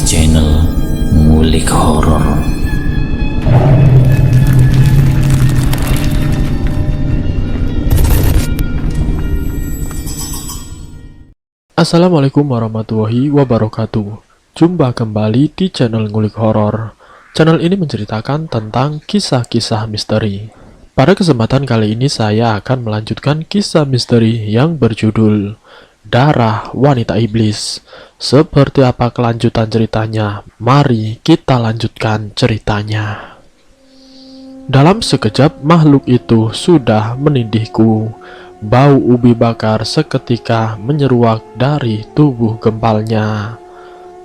channel Ngulik Horor. Assalamualaikum warahmatullahi wabarakatuh. Jumpa kembali di channel Ngulik Horor. Channel ini menceritakan tentang kisah-kisah misteri. Pada kesempatan kali ini saya akan melanjutkan kisah misteri yang berjudul Darah Wanita Iblis. Seperti apa kelanjutan ceritanya? Mari kita lanjutkan ceritanya. Dalam sekejap makhluk itu sudah menindihku. Bau ubi bakar seketika menyeruak dari tubuh gempalnya.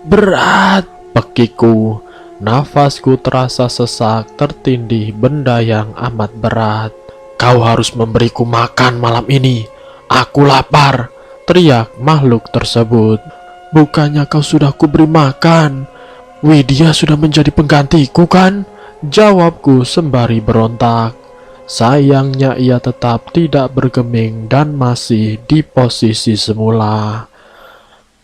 Berat, pekiku. Nafasku terasa sesak, tertindih benda yang amat berat. Kau harus memberiku makan malam ini. Aku lapar, teriak makhluk tersebut. Bukannya kau sudah kuberi makan? Widya sudah menjadi penggantiku kan? Jawabku sembari berontak. Sayangnya ia tetap tidak bergeming dan masih di posisi semula.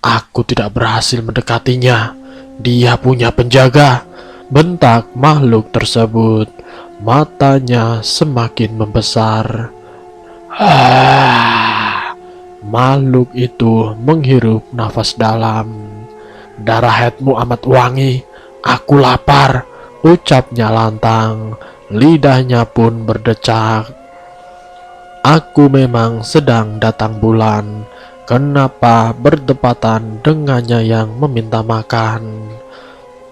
Aku tidak berhasil mendekatinya. Dia punya penjaga, bentak makhluk tersebut. Matanya semakin membesar. Makhluk itu menghirup nafas dalam. Darah headmu amat wangi. Aku lapar, ucapnya lantang. Lidahnya pun berdecak. Aku memang sedang datang bulan. Kenapa berdepatan dengannya yang meminta makan?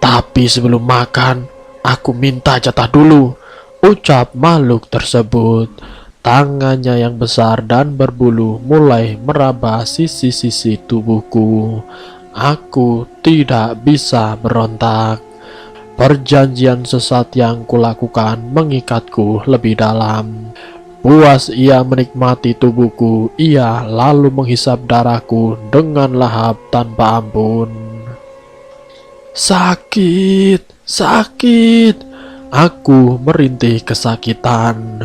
Tapi sebelum makan, aku minta jatah dulu, ucap makhluk tersebut. Tangannya yang besar dan berbulu mulai meraba sisi-sisi tubuhku. Aku tidak bisa berontak. Perjanjian sesat yang kulakukan mengikatku lebih dalam. Puas ia menikmati tubuhku, ia lalu menghisap darahku dengan lahap tanpa ampun. Sakit, sakit. Aku merintih kesakitan.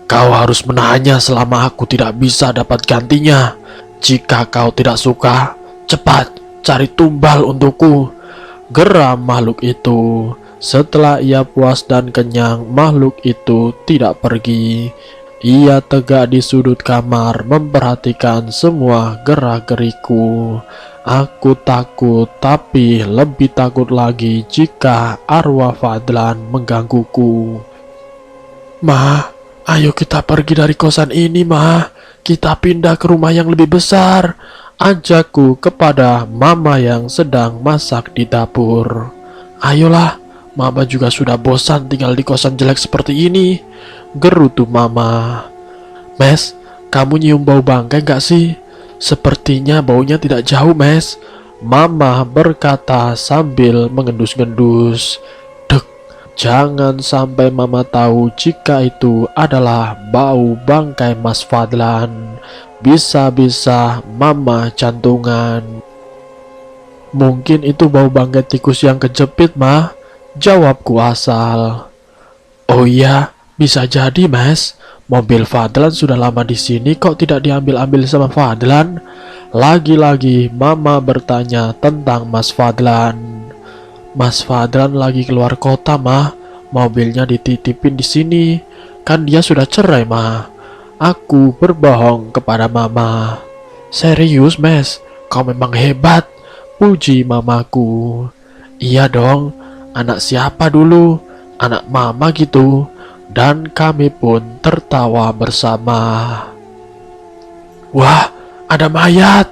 Kau harus menahannya selama aku tidak bisa dapat gantinya. Jika kau tidak suka, cepat cari tumbal untukku, geram makhluk itu. Setelah ia puas dan kenyang, makhluk itu tidak pergi. Ia tegak di sudut kamar memperhatikan semua gerak-geriku. Aku takut, tapi lebih takut lagi jika arwah Fadlan menggangguku. Ma, ayo kita pergi dari kosan ini, Ma. Kita pindah ke rumah yang lebih besar, ajakku kepada mama yang sedang masak di dapur. Ayolah, mama juga sudah bosan tinggal di kosan jelek seperti ini, gerutu mama. Mes, kamu nyium bau bangkai gak sih? Sepertinya baunya tidak jauh, Mes, mama berkata sambil mengendus-ngendus. Dek, jangan sampai mama tahu jika itu adalah bau bangkai Mas Fadlan. Bisa-bisa mama jantungan. Mungkin itu bau bangkai tikus yang kejepit, mah, jawabku asal. Oh iya, bisa jadi, Mas. Mobil Fadlan sudah lama di sini, kok tidak diambil-ambil sama Fadlan? Lagi-lagi mama bertanya tentang Mas Fadlan. Mas Fadlan lagi keluar kota, mah. Mobilnya dititipin di sini. Kan dia sudah cerai, mah. Aku berbohong kepada mama. Serius, Mes, kau memang hebat, puji mamaku. Iya dong, anak siapa dulu? Anak mama gitu. Dan kami pun tertawa bersama. Wah, ada mayat.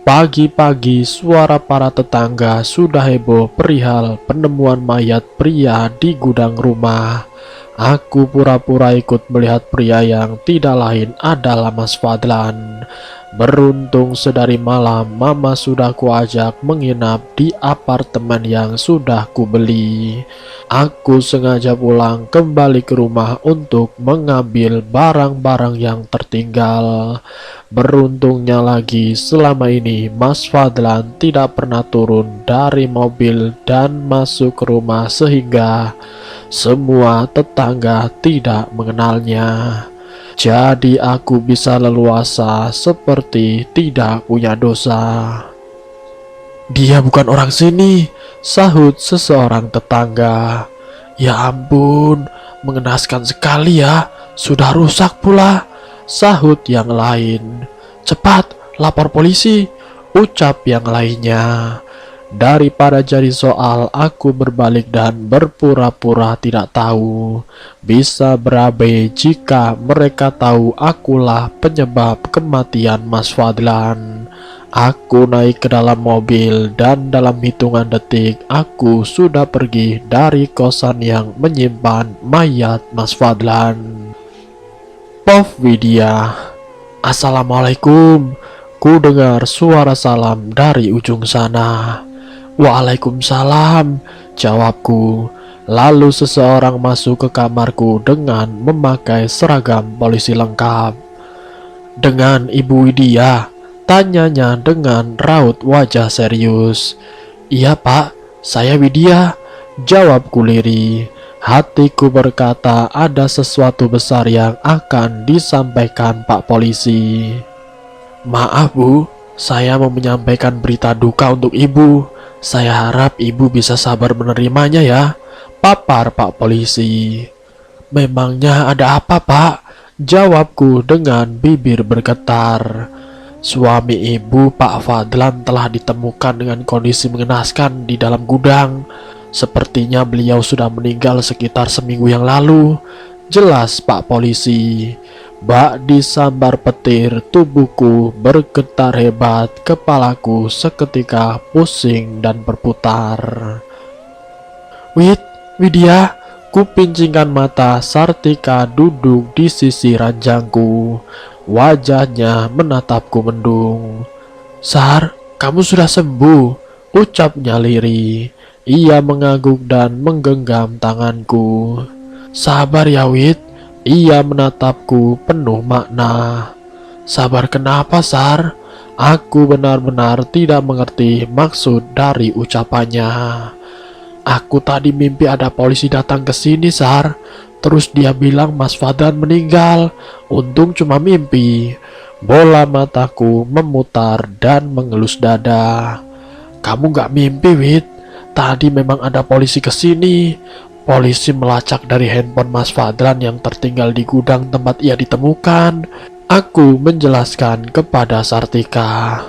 Pagi-pagi suara para tetangga sudah heboh perihal penemuan mayat pria di gudang rumah. Aku pura-pura ikut melihat pria yang tidak lain adalah Mas Fadlan. Beruntung sedari malam mama sudah kuajak menginap di apartemen yang sudah kubeli. Aku sengaja pulang kembali ke rumah untuk mengambil barang-barang yang tertinggal. Beruntungnya lagi selama ini Mas Fadlan tidak pernah turun dari mobil dan masuk ke rumah sehingga semua tetangga tidak mengenalnya. Jadi aku bisa leluasa seperti tidak punya dosa. Dia bukan orang sini, sahut seseorang tetangga. Ya ampun, mengenaskan sekali ya, sudah rusak pula, sahut yang lain. Cepat, lapor polisi, ucap yang lainnya. Daripada jadi soal, aku berbalik dan berpura-pura tidak tahu. Bisa berabe jika mereka tahu akulah penyebab kematian Mas Fadlan. Aku naik ke dalam mobil dan dalam hitungan detik aku sudah pergi dari kosan yang menyimpan mayat Mas Fadlan. Pov Widya. Assalamualaikum. Ku dengar suara salam dari ujung sana. Waalaikumsalam, jawabku. Lalu seseorang masuk ke kamarku dengan memakai seragam polisi lengkap. Dengan Ibu Widya, tanyanya dengan raut wajah serius. Iya pak, saya Widya, jawabku lirih. Hatiku berkata ada sesuatu besar yang akan disampaikan Pak Polisi. Maaf Bu, saya mau menyampaikan berita duka untuk Ibu. Saya harap Ibu bisa sabar menerimanya ya, papar Pak Polisi. Memangnya ada apa Pak? Jawabku dengan bibir bergetar. Suami Ibu Pak Fadlan telah ditemukan dengan kondisi mengenaskan di dalam gudang. Sepertinya beliau sudah meninggal sekitar seminggu yang lalu. Jelas Pak Polisi. Bak disambar petir, tubuhku bergetar hebat, kepalaku seketika pusing dan berputar. Widya, ku pincingkan mata. Sartika duduk di sisi ranjangku. Wajahnya menatapku mendung. Sar, kamu sudah sembuh, ucapnya lirih. Ia mengangguk dan menggenggam tanganku. Sabar ya Wid. Ia menatapku penuh makna. Sabar kenapa Sar? Aku benar-benar tidak mengerti maksud dari ucapannya. Aku tadi mimpi ada polisi datang ke sini Sar. Terus dia bilang Mas Fadlan meninggal. Untung cuma mimpi. Bola mataku memutar dan mengelus dada. Kamu gak mimpi Wid. Tadi memang ada polisi ke sini. Polisi melacak dari handphone Mas Fadlan yang tertinggal di gudang tempat ia ditemukan. Aku menjelaskan kepada Sartika.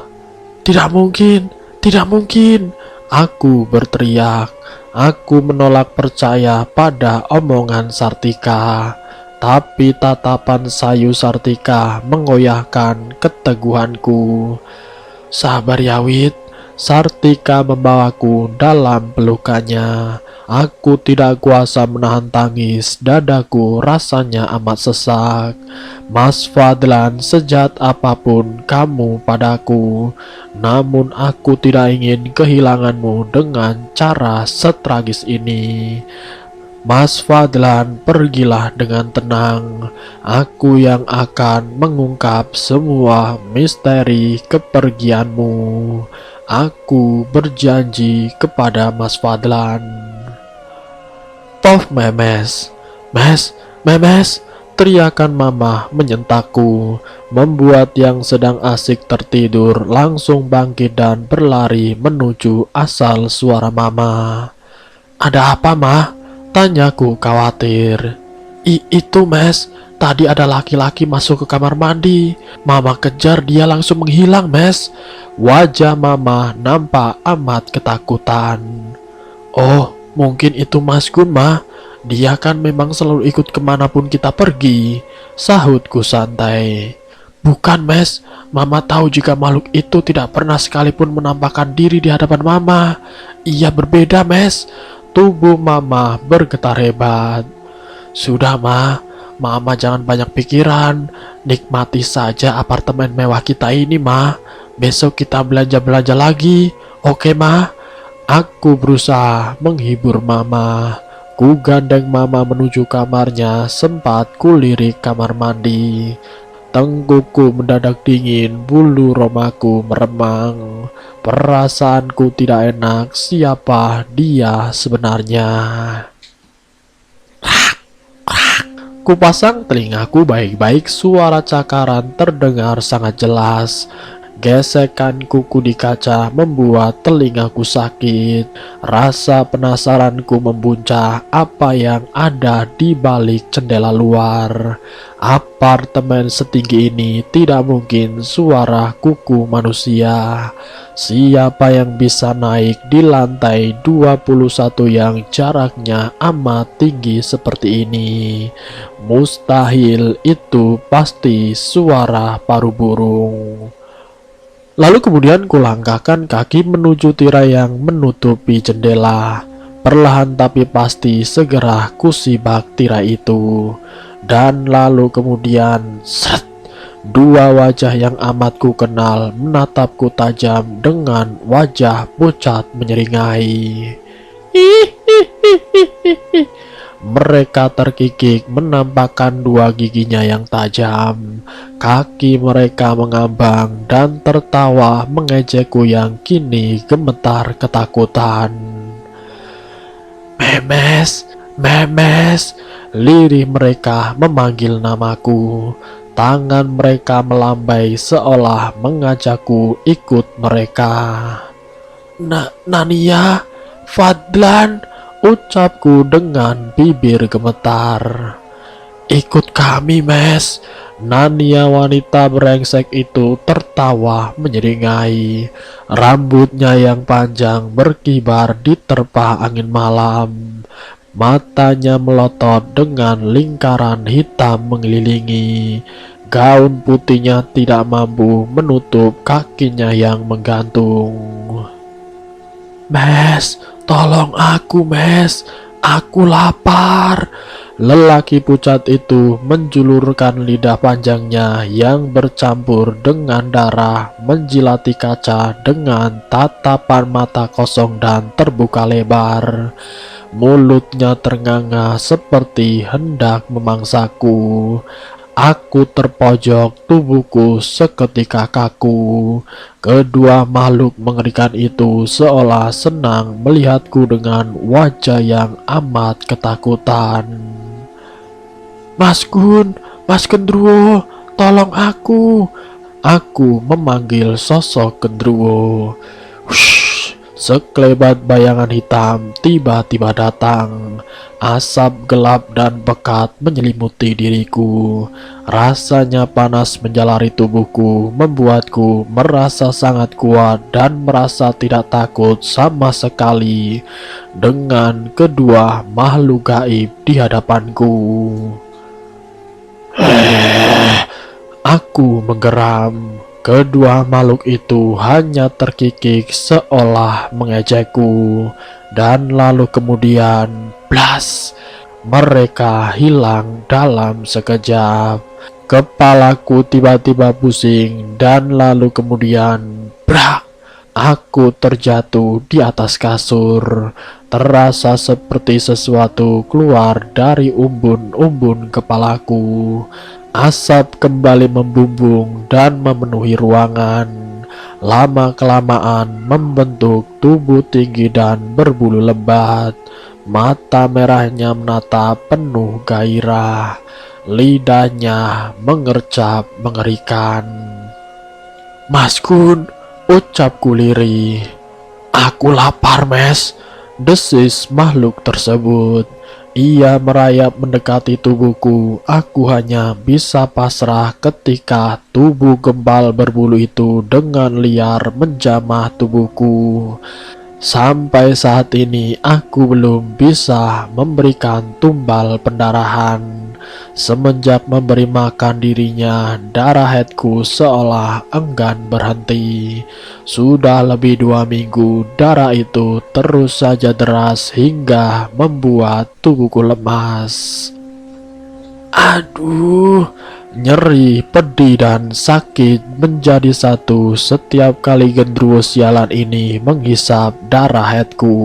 Tidak mungkin, tidak mungkin. Aku berteriak. Aku menolak percaya pada omongan Sartika. Tapi tatapan sayu Sartika mengoyahkan keteguhanku. Sabar ya Wid. Sartika membawaku dalam pelukannya. Aku tidak kuasa menahan tangis, dadaku rasanya amat sesak. Mas Fadlan, sejahat apapun kamu padaku, namun aku tidak ingin kehilanganmu dengan cara setragis ini. Mas Fadlan, pergilah dengan tenang. Aku yang akan mengungkap semua misteri kepergianmu. Aku berjanji kepada Mas Fadlan. Pov memes. Memes, teriakan mama menyentakku, membuat yang sedang asik tertidur langsung bangkit dan berlari menuju asal suara mama. Ada apa mah? Tanyaku khawatir. Itu mes, tadi ada laki-laki masuk ke kamar mandi. Mama kejar dia langsung menghilang mes. Wajah mama nampak amat ketakutan. Oh, mungkin itu Mas Gun mah. Dia kan memang selalu ikut kemanapun kita pergi, sahutku santai. Bukan mes, mama tahu jika makhluk itu tidak pernah sekalipun menampakkan diri di hadapan mama. Ia berbeda mes. Tubuh mama bergetar hebat. Sudah mah, mama jangan banyak pikiran. Nikmati saja apartemen mewah kita ini mah. Besok kita belanja-belanja lagi. Oke mah? Aku berusaha menghibur mama. Ku gandeng mama menuju kamarnya, sempat kulirik kamar mandi. Tengkukku mendadak dingin, bulu romaku meremang. Perasaanku tidak enak, siapa dia sebenarnya? Kupasang telingaku baik-baik, suara cakaran terdengar sangat jelas. Gesekan kuku di kaca membuat telingaku sakit. Rasa penasaranku membuncah apa yang ada di balik jendela luar. Apartemen setinggi ini tidak mungkin suara kuku manusia. Siapa yang bisa naik di lantai 21 yang jaraknya amat tinggi seperti ini? Mustahil, itu pasti suara paruh burung. Lalu kemudian kulangkahkan kaki menuju tirai yang menutupi jendela. Perlahan tapi pasti segera kusibak tirai itu. Dan lalu kemudian seret, dua wajah yang amat ku kenal menatapku tajam dengan wajah pucat menyeringai. Mereka terkikik menampakkan dua giginya yang tajam. Kaki mereka mengambang dan tertawa mengejekku yang kini gemetar ketakutan. Memes, Memes, lirih mereka memanggil namaku. Tangan mereka melambai seolah mengajakku ikut mereka. Nania, Fadlan, ucapku dengan bibir gemetar. Ikut kami, Mes. Nania wanita brengsek itu tertawa menyeringai. Rambutnya yang panjang berkibar diterpa angin malam. Matanya melotot dengan lingkaran hitam mengelilingi. Gaun putihnya tidak mampu menutup kakinya yang menggantung. Mes, tolong aku, Mes. Aku lapar. Lelaki pucat itu menjulurkan lidah panjangnya yang bercampur dengan darah menjilati kaca dengan tatapan mata kosong dan terbuka lebar. Mulutnya ternganga seperti hendak memangsaku. Aku terpojok, tubuhku seketika kaku. Kedua makhluk mengerikan itu seolah senang melihatku dengan wajah yang amat ketakutan. Mas Gun, Mas Gendruwo, tolong aku. Aku memanggil sosok Gendruwo. Wush. Sekelebat bayangan hitam tiba-tiba datang. Asap gelap dan pekat menyelimuti diriku. Rasanya panas menjalari tubuhku, membuatku merasa sangat kuat dan merasa tidak takut sama sekali dengan kedua makhluk gaib di hadapanku. Aku menggeram. Kedua makhluk itu hanya terkikik seolah mengejekku. Dan lalu kemudian, blas, mereka hilang dalam sekejap. Kepalaku tiba-tiba pusing dan lalu kemudian, brak, aku terjatuh di atas kasur. Terasa seperti sesuatu keluar dari umbun-umbun kepalaku. Asap kembali membumbung dan memenuhi ruangan. Lama-kelamaan membentuk tubuh tinggi dan berbulu lebat. Mata merahnya menatap penuh gairah. Lidahnya mengercap mengerikan. Mas Gun, ucapku lirih. Aku lapar, Mes, desis makhluk tersebut. Ia merayap mendekati tubuhku. Aku hanya bisa pasrah ketika tubuh gembal berbulu itu dengan liar menjamah tubuhku. Sampai saat ini aku belum bisa memberikan tumbal pendarahan. Semenjak memberi makan dirinya, darah headku seolah enggan berhenti. Sudah lebih 2 minggu darah itu terus saja deras hingga membuat tubuhku lemas. Aduh, nyeri, pedih dan sakit menjadi satu setiap kali gendruwo sialan ini menghisap darah headku.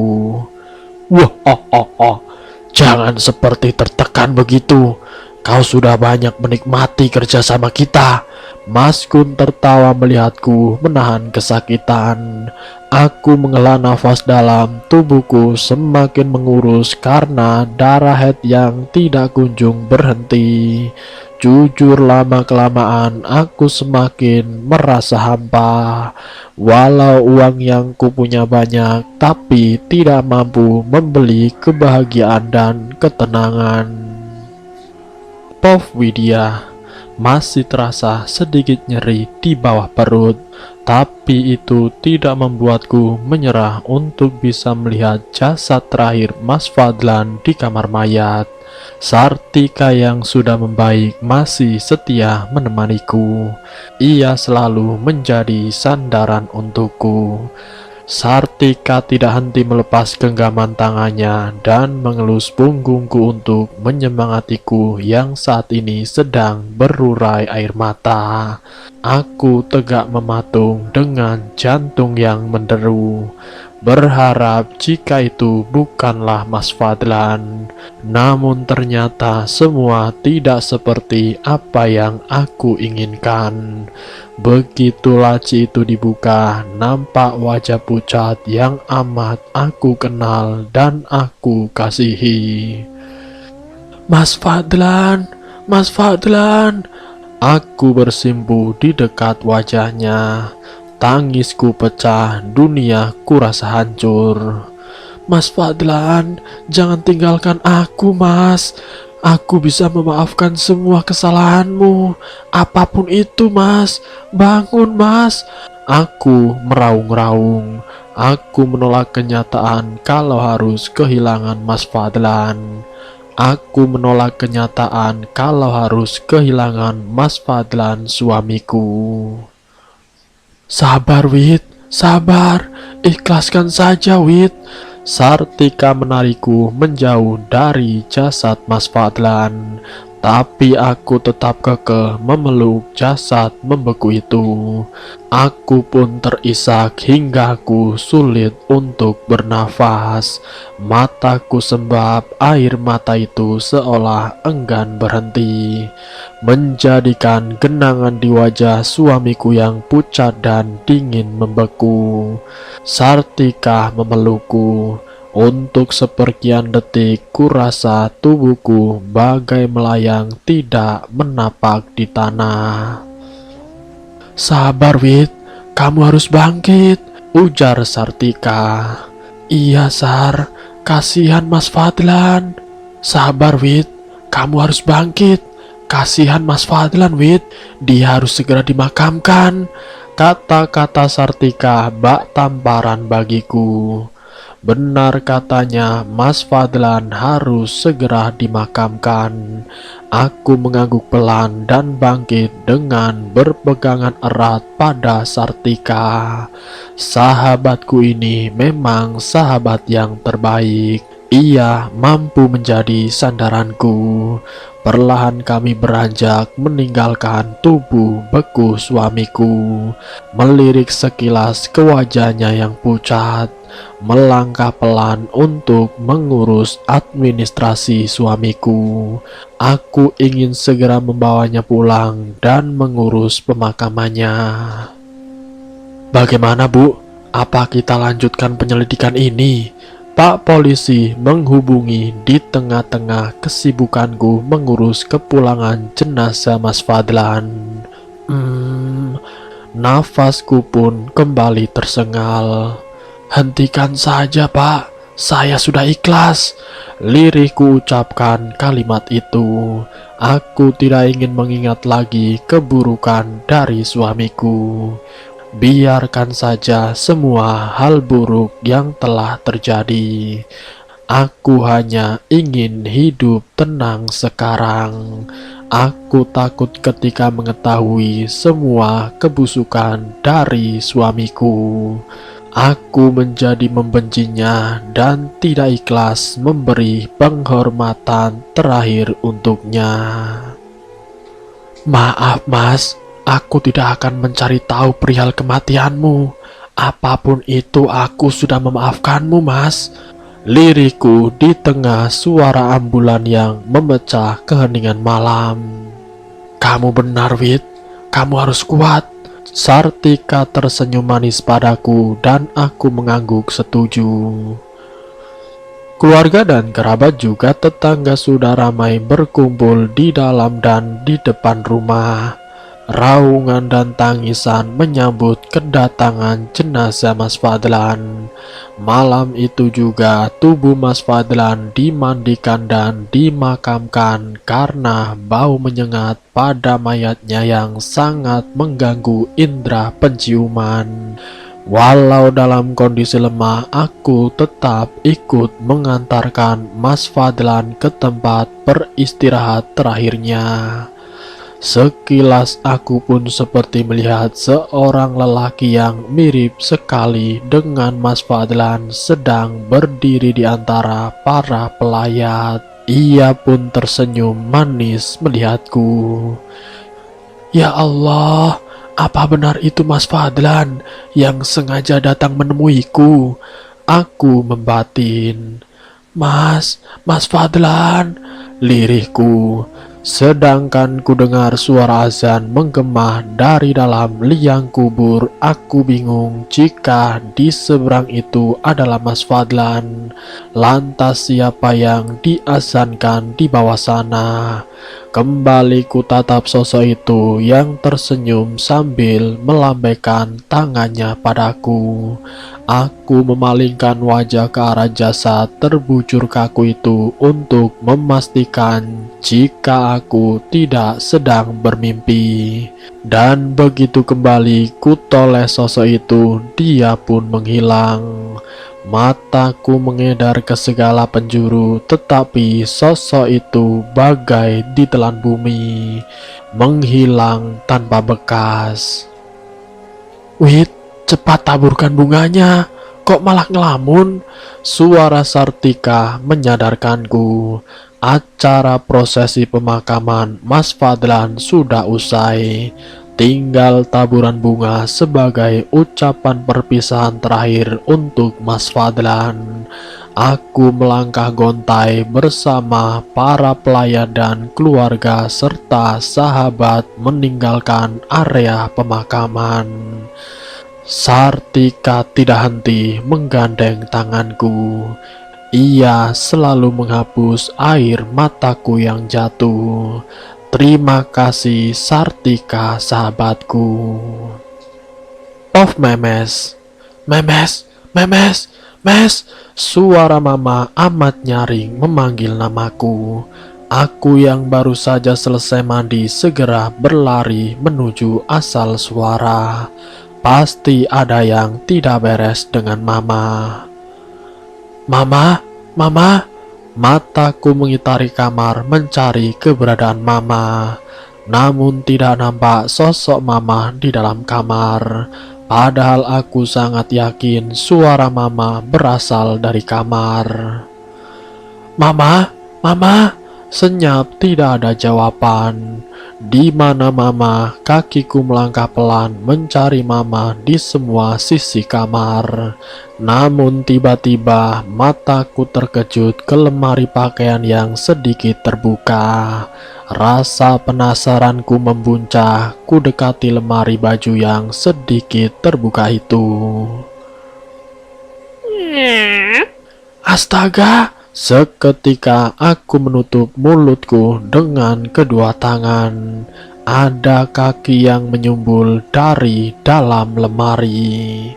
Wah, jangan seperti tertekan begitu. Kau sudah banyak menikmati kerjasama kita. Mas Gun tertawa melihatku menahan kesakitan. Aku menghela nafas dalam, tubuhku semakin mengurus karena darah head yang tidak kunjung berhenti. Jujur lama-kelamaan aku semakin merasa hampa. Walau uang yang kupunya banyak, tapi tidak mampu membeli kebahagiaan dan ketenangan. Pov Widya, masih terasa sedikit nyeri di bawah perut, tapi itu tidak membuatku menyerah untuk bisa melihat jasad terakhir Mas Fadlan di kamar mayat. Sartika yang sudah membaik masih setia menemaniku. Ia selalu menjadi sandaran untukku. Sartika tidak henti melepas genggaman tangannya dan mengelus punggungku untuk menyemangatiku yang saat ini sedang berurai air mata. Aku tegak mematung dengan jantung yang menderu, berharap jika itu bukanlah Mas Fadlan. Namun ternyata semua tidak seperti apa yang aku inginkan. Begitu laci itu dibuka, nampak wajah pucat yang amat aku kenal dan aku kasihi. Mas Fadlan, Mas Fadlan. Aku bersimpu di dekat wajahnya. Tangisku pecah, dunia kurasa hancur. Mas Fadlan, jangan tinggalkan aku, Mas. Aku bisa memaafkan semua kesalahanmu, apapun itu, Mas. Bangun, Mas. Aku meraung-raung. Aku menolak kenyataan kalau harus kehilangan Mas Fadlan. Aku menolak kenyataan kalau harus kehilangan Mas Fadlan, suamiku. Sabar, Wit, sabar. Ikhlaskan saja, Wit. Sartika menarikku menjauh dari jasad Mas Fadlan, tapi aku tetap kekeh memeluk jasad membeku itu. Aku pun terisak hingga aku sulit untuk bernafas. Mataku sembab, air mata itu seolah enggan berhenti, menjadikan genangan di wajah suamiku yang pucat dan dingin membeku. Sartika memelukku. Untuk seperkian detik kurasa tubuhku bagai melayang tidak menapak di tanah. Sabar, Wit, kamu harus bangkit, ujar Sartika. Iya, Sar, kasihan Mas Fadlan. Sabar, Wit, kamu harus bangkit. Kasihan Mas Fadlan, Wit, dia harus segera dimakamkan. Kata-kata Sartika bak tamparan bagiku. Benar katanya, Mas Fadlan harus segera dimakamkan. Aku mengangguk pelan dan bangkit dengan berpegangan erat pada Sartika. Sahabatku ini memang sahabat yang terbaik. Ia mampu menjadi sandaranku. Perlahan kami beranjak meninggalkan tubuh beku suamiku, melirik sekilas ke wajahnya yang pucat, melangkah pelan untuk mengurus administrasi suamiku. Aku ingin segera membawanya pulang dan mengurus pemakamannya. Bagaimana, Bu? Apa kita lanjutkan penyelidikan ini? Pak Polisi menghubungi di tengah-tengah kesibukanku mengurus kepulangan jenazah Mas Fadlan. Nafasku pun kembali tersengal. Hentikan saja, Pak. Saya sudah ikhlas. Lirihku ucapkan kalimat itu. Aku tidak ingin mengingat lagi keburukan dari suamiku. Biarkan saja semua hal buruk yang telah terjadi. Aku hanya ingin hidup tenang sekarang. Aku takut ketika mengetahui semua kebusukan dari suamiku. Aku menjadi membencinya dan tidak ikhlas memberi penghormatan terakhir untuknya. Maaf, Mas. Aku tidak akan mencari tahu perihal kematianmu. Apapun itu, aku sudah memaafkanmu, Mas. Lirikku di tengah suara ambulan yang memecah keheningan malam. Kamu benar, Wit. Kamu harus kuat. Sartika tersenyum manis padaku dan aku mengangguk setuju. Keluarga dan kerabat juga tetangga sudah ramai berkumpul di dalam dan di depan rumah. Raungan dan tangisan menyambut kedatangan jenazah Mas Fadlan. Malam itu juga tubuh Mas Fadlan dimandikan dan dimakamkan karena bau menyengat pada mayatnya yang sangat mengganggu indera penciuman. Walau dalam kondisi lemah, aku tetap ikut mengantarkan Mas Fadlan ke tempat beristirahat terakhirnya. Sekilas aku pun seperti melihat seorang lelaki yang mirip sekali dengan Mas Fadlan sedang berdiri di antara para pelayat. Ia pun tersenyum manis melihatku. Ya Allah, apa benar itu Mas Fadlan yang sengaja datang menemuiku? Aku membatin. Mas Fadlan, lirihku. Sedangkan ku dengar suara azan menggema dari dalam liang kubur. Aku bingung jika di seberang itu adalah Mas Fadlan. Lantas siapa yang diazankan di bawah sana? Kembali ku tatap sosok itu yang tersenyum sambil melambaikan tangannya padaku. Aku memalingkan wajah ke arah jasad terbujur kaku itu untuk memastikan jika aku tidak sedang bermimpi. Dan begitu kembali ku toleh sosok itu, dia pun menghilang. Mataku mengedar ke segala penjuru, tetapi sosok itu bagai ditelan bumi, menghilang tanpa bekas. Wit, cepat taburkan bunganya, kok malah ngelamun? Suara Sartika menyadarkanku. Acara prosesi pemakaman Mas Fadlan sudah usai. Tinggal taburan bunga sebagai ucapan perpisahan terakhir untuk Mas Fadlan. Aku melangkah gontai bersama para pelayan dan keluarga serta sahabat meninggalkan area pemakaman. Sartika tidak henti menggandeng tanganku. Ia selalu menghapus air mataku yang jatuh. Terima kasih Sartika sahabatku. Of memes, mes. Suara mama amat nyaring memanggil namaku. Aku yang baru saja selesai mandi segera berlari menuju asal suara. Pasti ada yang tidak beres dengan mama. Mama. Mataku mengitari kamar mencari keberadaan mama. Namun tidak nampak sosok mama di dalam kamar. Padahal aku sangat yakin suara mama berasal dari kamar. Mama. Senyap tidak ada jawaban. Di mana mama? Kakiku melangkah pelan mencari mama di semua sisi kamar. Namun tiba-tiba mataku terkejut ke lemari pakaian yang sedikit terbuka. Rasa penasaranku membuncah. Ku dekati lemari baju yang sedikit terbuka itu. Astaga! Seketika aku menutup mulutku dengan kedua tangan. Ada kaki yang menyumbul dari dalam lemari.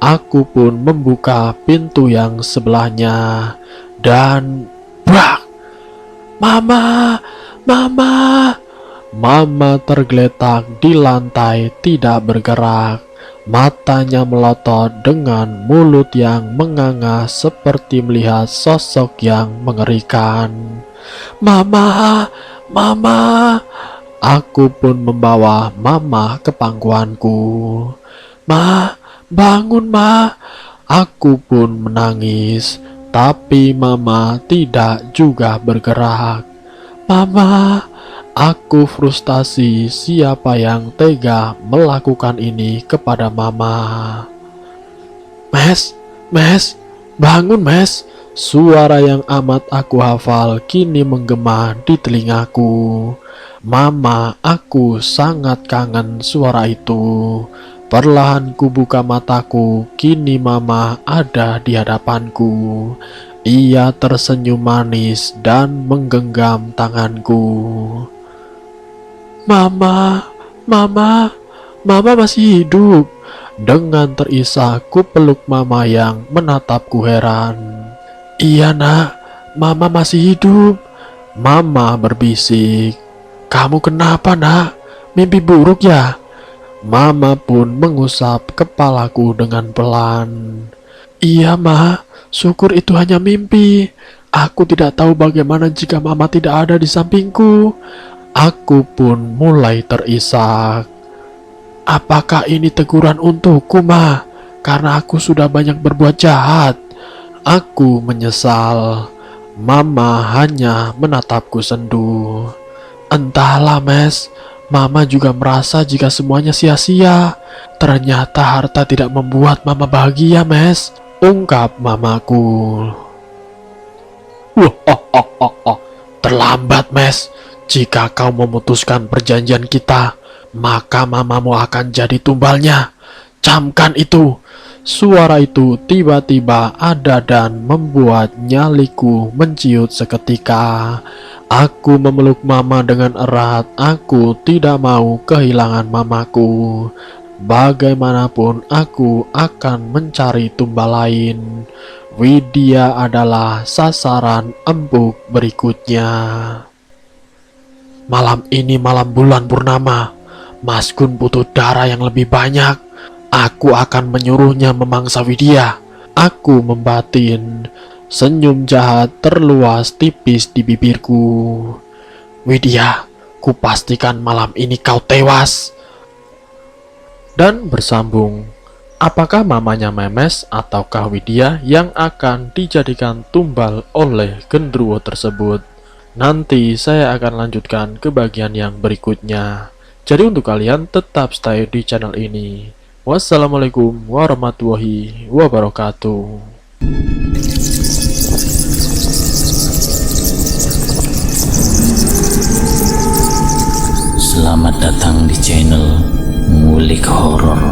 Aku pun membuka pintu yang sebelahnya dan brak! Mama tergeletak di lantai tidak bergerak. Matanya melotot dengan mulut yang menganga seperti melihat sosok yang mengerikan. Mama. Aku pun membawa mama ke pangkuanku. Bangun ma. Aku pun menangis, tapi mama tidak juga bergerak. Mama. Aku frustasi siapa yang tega melakukan ini kepada mama. Mes, bangun mes. Suara yang amat aku hafal kini menggema di telingaku. Mama, aku sangat kangen suara itu. Perlahan ku buka mataku, kini mama ada di hadapanku. Ia tersenyum manis dan menggenggam tanganku. Mama, Mama, Mama masih hidup. Dengan terisak ku peluk Mama yang menatapku heran. Iya nak, Mama masih hidup. Mama berbisik. Kamu kenapa nak? Mimpi buruk ya? Mama pun mengusap kepalaku dengan pelan. Iya ma, syukur itu hanya mimpi. Aku tidak tahu bagaimana jika Mama tidak ada di sampingku. Aku pun mulai terisak. Apakah ini teguran untukku, Ma? Karena aku sudah banyak berbuat jahat. Aku menyesal. Mama hanya menatapku sendu. Entahlah, Mes. Mama juga merasa jika semuanya sia-sia. Ternyata harta tidak membuat Mama bahagia, Mes. Ungkap mamaku. Terlambat, Mes. Jika kau memutuskan perjanjian kita, maka mamamu akan jadi tumbalnya. Camkan itu. Suara itu tiba-tiba ada dan membuat nyaliku menciut seketika. Aku memeluk Mama dengan erat. Aku tidak mau kehilangan mamaku. Bagaimanapun aku akan mencari tumbal lain. Widya adalah sasaran empuk berikutnya. Malam ini malam bulan purnama. Mas Gun butuh darah yang lebih banyak. Aku akan menyuruhnya memangsa Widya. Aku membatin. Senyum jahat terluas tipis di bibirku. Widya, kupastikan malam ini kau tewas. Dan bersambung. Apakah mamanya Memes ataukah Widya yang akan dijadikan tumbal oleh genderuwo tersebut? Nanti saya akan lanjutkan ke bagian yang berikutnya. Jadi untuk kalian tetap stay di channel ini. Wassalamualaikum warahmatullahi wabarakatuh. Selamat datang di channel Ngulik Horor.